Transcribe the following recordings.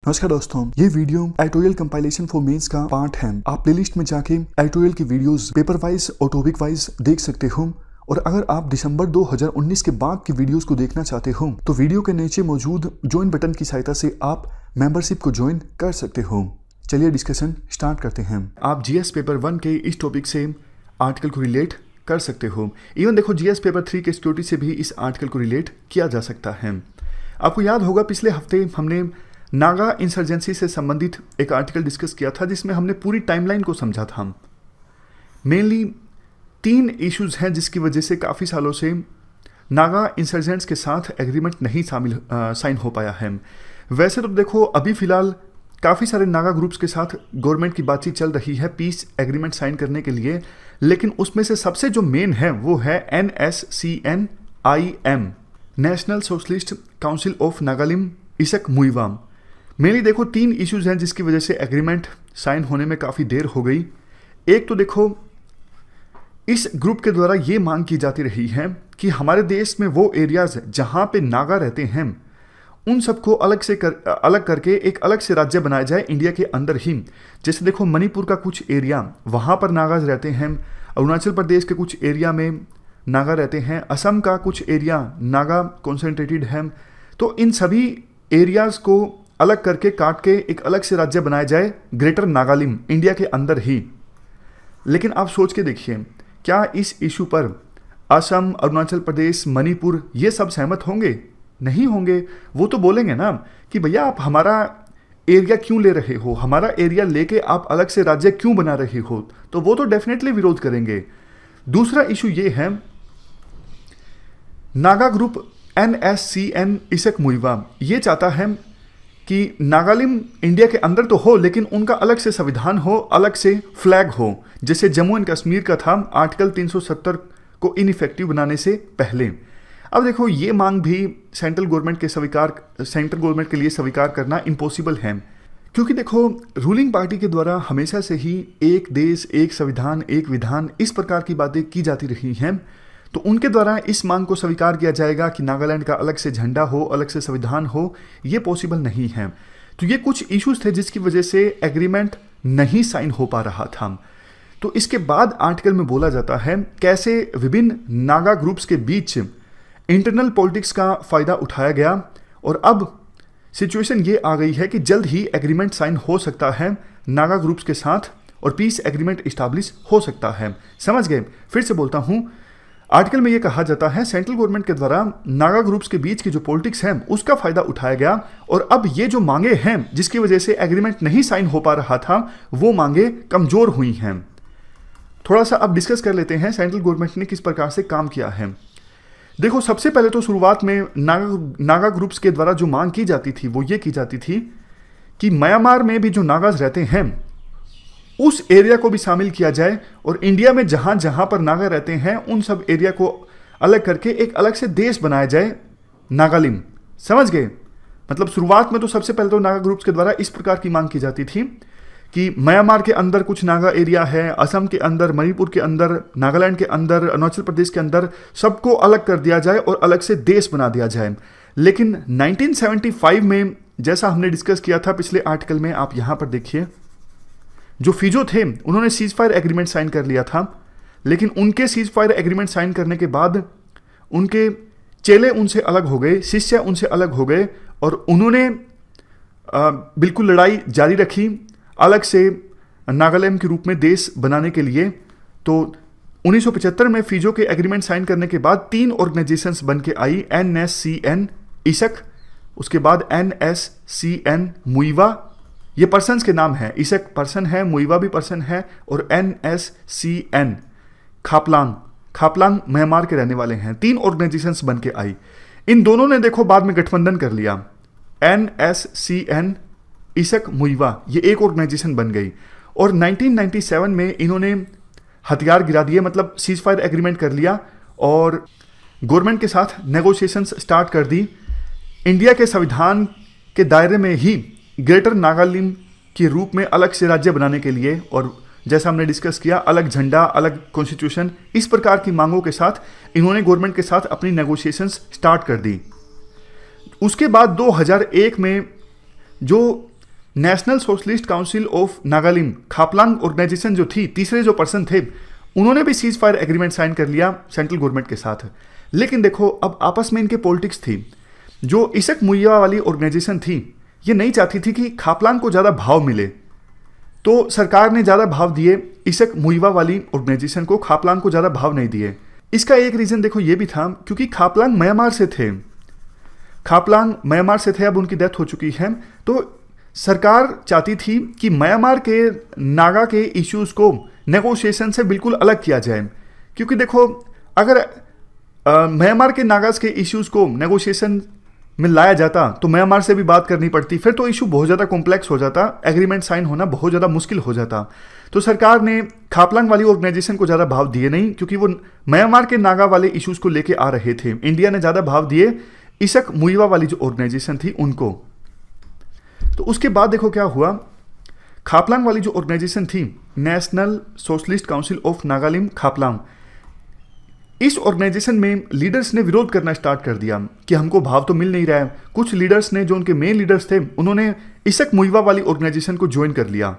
नमस्कार दोस्तों, ये video editorial compilation for mains का पार्ट है। आप प्लेलिस्ट में जाके एडिटोरियल की वीडियोस पेपर वाइज और टॉपिक वाइज देख सकते हो। और अगर आप दिसंबर 2019 के बाद की वीडियोस को देखना चाहते हो तो वीडियो के नीचे मौजूद ज्वाइन बटन की सहायता से आप मेंबरशिप को ज्वाइन कर सकते हो। चलिए डिस्कशन स्टार्ट करते हैं। आप जीएस पेपर 1 के इस टॉपिक से आर्टिकल को रिलेट कर सकते हो। इवन देखो, जीएस पेपर 3 के सिक्योरिटी से भी इस आर्टिकल को रिलेट किया जा सकता है। आपको याद होगा, पिछले हफ्ते हमने नागा इंसर्जेंसी से संबंधित एक आर्टिकल डिस्कस किया था जिसमें हमने पूरी टाइमलाइन को समझा था। मेनली 3 इश्यूज हैं जिसकी वजह से काफ़ी सालों से नागा इंसर्जेंट्स के साथ एग्रीमेंट नहीं साइन हो पाया है। वैसे तो देखो, अभी फिलहाल काफ़ी सारे नागा ग्रुप्स के साथ गवर्नमेंट की बातचीत चल रही है पीस एग्रीमेंट साइन करने के लिए, लेकिन उसमें से सबसे जो मेन है वो है NSCN-IM, national socialist council of Nagalim इसक मुइवा। मेनली देखो 3 इश्यूज हैं जिसकी वजह से एग्रीमेंट साइन होने में काफ़ी देर हो गई। एक तो देखो, इस ग्रुप के द्वारा ये मांग की जाती रही है कि हमारे देश में वो एरियाज जहाँ पे नागा रहते हैं उन सबको अलग करके एक अलग से राज्य बनाया जाए इंडिया के अंदर ही। जैसे देखो, मणिपुर का कुछ एरिया वहाँ पर नागाज रहते हैं, अरुणाचल प्रदेश के कुछ एरिया में नागा रहते हैं, असम का कुछ एरिया नागा कॉन्सेंट्रेटेड है। तो इन सभी एरियाज को अलग करके काट के एक अलग से राज्य बनाया जाए ग्रेटर नागालिम इंडिया के अंदर ही। लेकिन आप सोच के देखिए, क्या इस इशू पर असम, अरुणाचल प्रदेश, मणिपुर ये सब सहमत होंगे? नहीं होंगे। वो तो बोलेंगे ना कि भैया आप हमारा एरिया क्यों ले रहे हो, हमारा एरिया लेके आप अलग से राज्य क्यों बना रहे हो। तो वो तो डेफिनेटली विरोध करेंगे। दूसरा इशू ये है, नागा ग्रुप NSCN इसक मुइवा ये चाहता है कि नागालिम इंडिया के अंदर तो हो लेकिन उनका अलग से संविधान हो, अलग से फ्लैग हो, जैसे जम्मू एंड कश्मीर का था आर्टिकल 370 को इनइफेक्टिव बनाने से पहले। अब देखो, ये मांग भी सेंट्रल गवर्नमेंट के लिए स्वीकार करना इम्पॉसिबल है, क्योंकि देखो रूलिंग पार्टी के द्वारा हमेशा से ही एक देश, एक संविधान, एक विधान इस प्रकार की बातें की जाती रही हैं। तो उनके द्वारा इस मांग को स्वीकार किया जाएगा कि नागालैंड का अलग से झंडा हो, अलग से संविधान हो, ये पॉसिबल नहीं है। तो ये कुछ इश्यूज थे जिसकी वजह से एग्रीमेंट नहीं साइन हो पा रहा था। तो इसके बाद आर्टिकल में बोला जाता है कैसे विभिन्न नागा ग्रुप्स के बीच इंटरनल पॉलिटिक्स का फायदा उठाया गया और अब सिचुएशन ये आ गई है कि जल्द ही एग्रीमेंट साइन हो सकता है नागा ग्रुप्स के साथ और पीस एग्रीमेंट इस्टेब्लिश हो सकता है। समझ गए? फिर से बोलता हूं, आर्टिकल में यह कहा जाता है सेंट्रल गवर्नमेंट के द्वारा नागा ग्रुप्स के बीच की जो पॉलिटिक्स है उसका फायदा उठाया गया और अब ये जो मांगे हैं जिसकी वजह से एग्रीमेंट नहीं साइन हो पा रहा था वो मांगे कमजोर हुई हैं। थोड़ा सा अब डिस्कस कर लेते हैं सेंट्रल गवर्नमेंट ने किस प्रकार से काम किया है। देखो, सबसे पहले तो शुरुआत में नागा ग्रुप्स के द्वारा जो मांग की जाती थी वो ये की जाती थी कि म्यांमार में भी जो नागाज रहते हैं उस एरिया को भी शामिल किया जाए और इंडिया में जहां जहां पर नागा रहते हैं उन सब एरिया को अलग करके एक अलग से देश बनाया जाए नागालिम। समझ गए? मतलब शुरुआत में तो सबसे पहले तो नागा ग्रुप्स के द्वारा इस प्रकार की मांग की जाती थी कि म्यांमार के अंदर कुछ नागा एरिया है, असम के अंदर, मणिपुर के अंदर, नागालैंड के अंदर, अरुणाचल प्रदेश के अंदर, सबको अलग कर दिया जाए और अलग से देश बना दिया जाए। लेकिन 1975 में, जैसा हमने डिस्कस किया था पिछले आर्टिकल में, आप यहां पर देखिए, जो फिजो थे उन्होंने सीज फायर एग्रीमेंट साइन कर लिया था, लेकिन उनके सीज फायर एग्रीमेंट साइन करने के बाद उनके चेले उनसे अलग हो गए, शिष्य उनसे अलग हो गए और उन्होंने बिल्कुल लड़ाई जारी रखी अलग से नागालैंड के रूप में देश बनाने के लिए। तो 1975 में फिजो के एग्रीमेंट साइन करने के बाद 3 ऑर्गेनाइजेशंस बन के आई, NSCN इसक, उसके बाद NSCN मुइवा, ये पर्सन्स के नाम है, इसक पर्सन है, मुइवा भी पर्सन है, और NSCN खापलांग म्यांमार के रहने वाले हैं। 3 ऑर्गेनाइजेशंस बन के आई। इन दोनों ने देखो बाद में गठबंधन कर लिया, NSCN इसक मुइवा ये एक ऑर्गेनाइजेशन बन गई और 1997 में इन्होंने हथियार गिरा दिए, मतलब सीज फायर एग्रीमेंट कर लिया और गवर्नमेंट के साथ नेगोशिएशंस स्टार्ट कर दी इंडिया के संविधान के दायरे में ही ग्रेटर नागालिम के रूप में अलग से राज्य बनाने के लिए। और जैसा हमने डिस्कस किया, अलग झंडा, अलग कॉन्स्टिट्यूशन, इस प्रकार की मांगों के साथ इन्होंने गवर्नमेंट के साथ अपनी नेगोशिएशंस स्टार्ट कर दी। उसके बाद 2001 में जो national socialist council of Nagaland Khaplang organisation जो थी, तीसरे जो पर्सन थे, उन्होंने भी सीज फायर एग्रीमेंट साइन कर लिया सेंट्रल गवर्नमेंट के साथ। लेकिन देखो अब आपस में इनके पॉलिटिक्स थी। जो इसक मुइवा वाली ऑर्गेनाइजेशन थी ये नहीं चाहती थी कि खापलांग को ज़्यादा भाव मिले, तो सरकार ने ज़्यादा भाव दिए इसक मुइवा वाली ऑर्गेनाइजेशन को, खापलांग को ज़्यादा भाव नहीं दिए। इसका एक रीज़न देखो ये भी था क्योंकि खापलांग म्यांमार से थे, खापलांग म्यांमार से थे, अब उनकी डेथ हो चुकी है। तो सरकार चाहती थी कि म्यांमार के नागा के इश्यूज़ को नेगोशिएशन से बिल्कुल अलग किया जाए, क्योंकि देखो अगर म्यांमार के नागाज के इश्यूज़ को नेगोशिएशन में लाया जाता तो म्यांमार से भी बात करनी पड़ती, फिर तो इशू बहुत ज़्यादा कॉम्प्लेक्स हो जाता, एग्रीमेंट साइन होना बहुत ज़्यादा मुश्किल हो जाता। तो सरकार ने खापलांग वाली ऑर्गेनाइजेशन को ज़्यादा भाव दिए नहीं, क्योंकि वो म्यांमार के नागा वाले इश्यूज़ को लेके आ रहे थे। इंडिया ने ज़्यादा भाव दिए इसक मुइवा वाली जो ऑर्गेनाइजेशन थी उनको। तो उसके बाद देखो क्या हुआ, खापलांग वाली जो ऑर्गेनाइजेशन थी national socialist council of Nagaland Khaplang, इस ऑर्गेनाइजेशन में लीडर्स ने विरोध करना स्टार्ट कर दिया कि हमको भाव तो मिल नहीं रहा है। कुछ लीडर्स ने, जो उनके मेन लीडर्स थे, उन्होंने इसक मुइवा वाली ऑर्गेनाइजेशन को ज्वाइन कर लिया।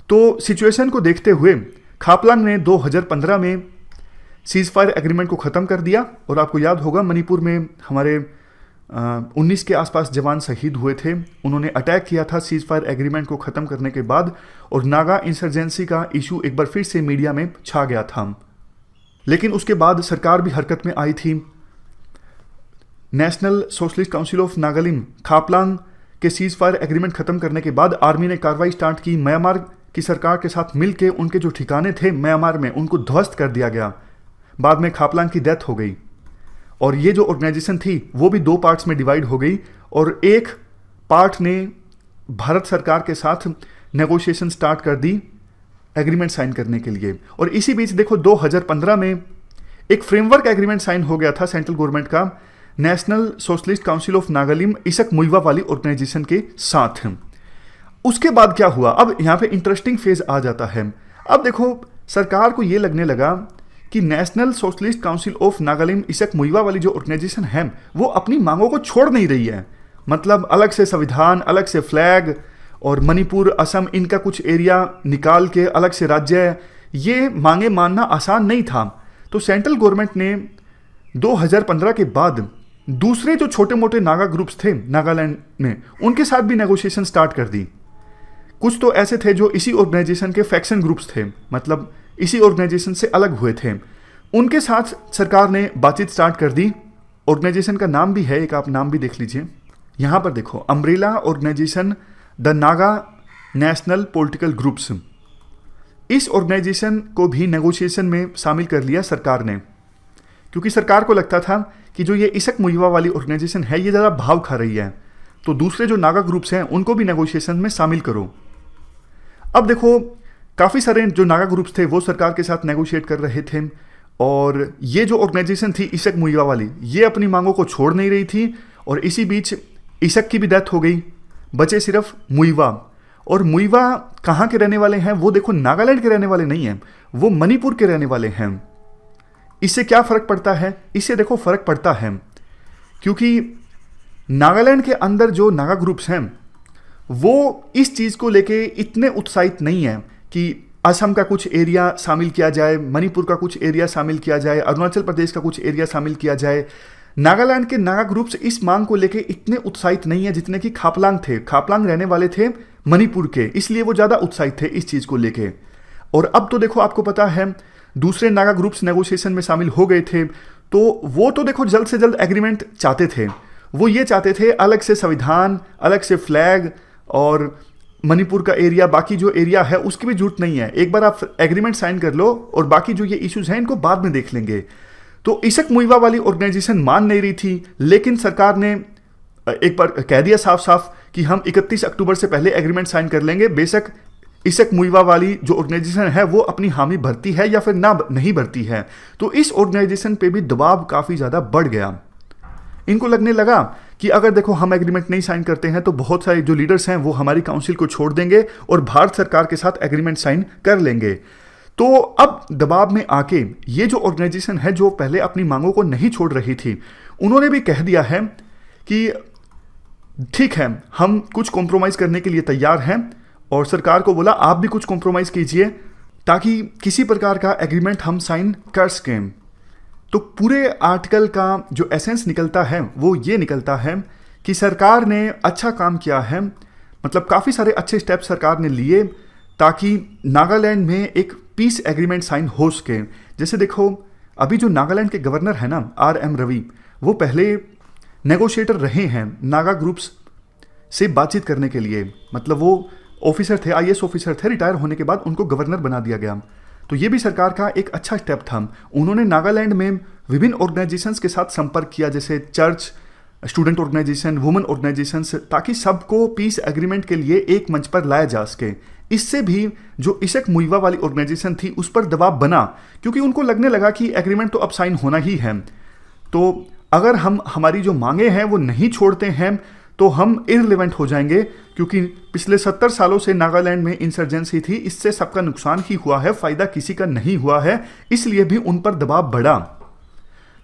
तो सिचुएशन को देखते हुए खापलांग ने 2015 में सीज फायर एग्रीमेंट को ख़त्म कर दिया। और आपको याद होगा मणिपुर में हमारे 19 के आसपास जवान शहीद हुए थे, उन्होंने अटैक किया था सीज फायर एग्रीमेंट को ख़त्म करने के बाद, और नागा इंसर्जेंसी का इशू एक बार फिर से मीडिया में छा गया था। लेकिन उसके बाद सरकार भी हरकत में आई थी। National socialist council of Nagaland Khaplang के सीज फायर एग्रीमेंट खत्म करने के बाद आर्मी ने कार्रवाई स्टार्ट की। म्यांमार की सरकार के साथ मिलकर उनके जो ठिकाने थे म्यांमार में, उनको ध्वस्त कर दिया गया। बाद में खापलांग की डेथ हो गई और ये जो ऑर्गेनाइजेशन थी वो भी 2 पार्ट्स में डिवाइड हो गई, और एक पार्ट ने भारत सरकार के साथ नेगोशिएशन स्टार्ट कर दी एग्रीमेंट साइन करने के लिए। और इसी बीच देखो 2015 में एक फ्रेमवर्क एग्रीमेंट साइन हो गया था सेंट्रल गवर्नमेंट का national socialist council of Nagaland इसक मुइवा वाली ऑर्गेनाइजेशन के साथ। उसके बाद क्या हुआ, अब यहाँ पे इंटरेस्टिंग फेज आ जाता है। अब देखो सरकार को ये लगने लगा कि national socialist council of Nagaland इसक मुइवा वाली जो ऑर्गेनाइजेशन है वो अपनी मांगों को छोड़ नहीं रही है। मतलब अलग से संविधान, अलग से फ्लैग, और मणिपुर, असम, इनका कुछ एरिया निकाल के अलग से राज्य, ये मांगे मानना आसान नहीं था। तो सेंट्रल गवर्नमेंट ने 2015 के बाद दूसरे जो छोटे मोटे नागा ग्रुप्स थे नागालैंड में, उनके साथ भी नेगोशिएशन स्टार्ट कर दी। कुछ तो ऐसे थे जो इसी ऑर्गेनाइजेशन के फैक्शन ग्रुप्स थे, मतलब इसी ऑर्गेनाइजेशन से अलग हुए थे, उनके साथ सरकार ने बातचीत स्टार्ट कर दी। ऑर्गेनाइजेशन का नाम भी है, एक आप नाम भी देख लीजिए यहाँ पर देखो, umbrella organisation the Naga national political groups. इस ऑर्गेनाइजेशन को भी नेगोशिएशन में शामिल कर लिया सरकार ने, क्योंकि सरकार को लगता था कि जो ये इसक मुइवा वाली ऑर्गेनाइजेशन है ये ज़्यादा भाव खा रही है, तो दूसरे जो नागा ग्रुप्स हैं उनको भी नेगोशिएशन में शामिल करो। अब देखो काफ़ी सारे जो नागा ग्रुप्स थे वो सरकार के साथ नेगोशिएट कर रहे थे, और ये जो ऑर्गेनाइजेशन थी इसक मुइवा वाली, ये अपनी मांगों को छोड़ नहीं रही थी। और इसी बीच इसक की भी डेथ हो गई, बचे सिर्फ मुइवा। और मुइवा कहाँ के रहने वाले हैं, वो देखो नागालैंड के रहने वाले नहीं हैं, वो मणिपुर के रहने वाले हैं। इससे क्या फ़र्क पड़ता है, इससे देखो फ़र्क पड़ता है क्योंकि नागालैंड के अंदर जो नागा ग्रुप्स हैं वो इस चीज़ को लेके इतने उत्साहित नहीं हैं कि असम का कुछ एरिया शामिल किया जाए, मणिपुर का कुछ एरिया शामिल किया जाए, अरुणाचल प्रदेश का कुछ एरिया शामिल किया जाए। नागालैंड के नागा ग्रुप्स इस मांग को लेके इतने उत्साहित नहीं है जितने कि खापलांग थे। खापलांग रहने वाले थे मणिपुर के, इसलिए वो ज़्यादा उत्साहित थे इस चीज़ को लेके। और अब तो देखो आपको पता है दूसरे नागा ग्रुप्स नेगोशिएशन में शामिल हो गए थे, तो वो तो देखो जल्द से जल्द एग्रीमेंट चाहते थे। वो ये चाहते थे अलग से संविधान, अलग से फ्लैग, और मणिपुर का एरिया, बाकी जो एरिया है उसकी भी जरूरत नहीं है, एक बार आप एग्रीमेंट साइन कर लो और बाकी जो ये इश्यूज हैं इनको बाद में देख लेंगे। तो इसक मुइवा वाली ऑर्गेनाइजेशन मान नहीं रही थी, लेकिन सरकार ने एक बार कह दिया साफ साफ कि हम 31 अक्टूबर से पहले एग्रीमेंट साइन कर लेंगे, बेशक इसक मुइवा वाली जो ऑर्गेनाइजेशन है वो अपनी हामी भरती है या फिर नहीं भरती है। तो इस ऑर्गेनाइजेशन पे भी दबाव काफ़ी ज़्यादा बढ़ गया। इनको लगने लगा कि अगर देखो हम एग्रीमेंट नहीं साइन करते हैं तो बहुत सारे जो लीडर्स हैं वो हमारी काउंसिल को छोड़ देंगे और भारत सरकार के साथ एग्रीमेंट साइन कर लेंगे। तो अब दबाव में आके ये जो ऑर्गेनाइजेशन है जो पहले अपनी मांगों को नहीं छोड़ रही थी, उन्होंने भी कह दिया है कि ठीक है, हम कुछ कॉम्प्रोमाइज़ करने के लिए तैयार हैं और सरकार को बोला आप भी कुछ कॉम्प्रोमाइज़ कीजिए ताकि किसी प्रकार का एग्रीमेंट हम साइन कर सकें। तो पूरे आर्टिकल का जो एसेंस निकलता है वो ये निकलता है कि सरकार ने अच्छा काम किया है, मतलब काफ़ी सारे अच्छे स्टेप सरकार ने लिए ताकि नागालैंड में एक पीस एग्रीमेंट साइन हो सके। जैसे देखो, अभी जो नागालैंड के गवर्नर है ना RM रवि, वो पहले नेगोशिएटर रहे हैं नागा ग्रुप्स से बातचीत करने के लिए, मतलब वो ऑफिसर थे, IAS ऑफिसर थे, रिटायर होने के बाद उनको गवर्नर बना दिया गया। तो ये भी सरकार का एक अच्छा स्टेप था। उन्होंने नागालैंड में विभिन्न ऑर्गेनाइजेशंस के साथ संपर्क किया, जैसे church, student organisation, women organisations, ताकि सबको पीस एग्रीमेंट के लिए एक मंच पर लाया जा सके। इससे भी जो इसक मुइवा वाली ऑर्गेनाइजेशन थी उस पर दबाव बना, क्योंकि उनको लगने लगा कि एग्रीमेंट तो अब साइन होना ही है, तो अगर हम हमारी जो मांगे हैं वो नहीं छोड़ते हैं तो हम इररिलेवेंट हो जाएंगे, क्योंकि पिछले 70 सालों से नागालैंड में इंसर्जेंसी थी, इससे सबका नुकसान ही हुआ है, फायदा किसी का नहीं हुआ है, इसलिए भी उन पर दबाव बढ़ा।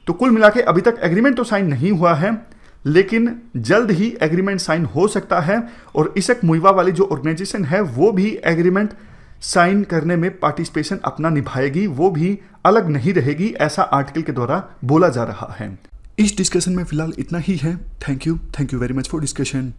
तो कुल मिला के अभी तक एग्रीमेंट तो साइन नहीं हुआ है, लेकिन जल्द ही एग्रीमेंट साइन हो सकता है और इसक मुइवा वाली जो ऑर्गेनाइजेशन है वो भी एग्रीमेंट साइन करने में पार्टिसिपेशन अपना निभाएगी, वो भी अलग नहीं रहेगी, ऐसा आर्टिकल के द्वारा बोला जा रहा है। इस डिस्कशन में फिलहाल इतना ही है। Thank you very much for discussion.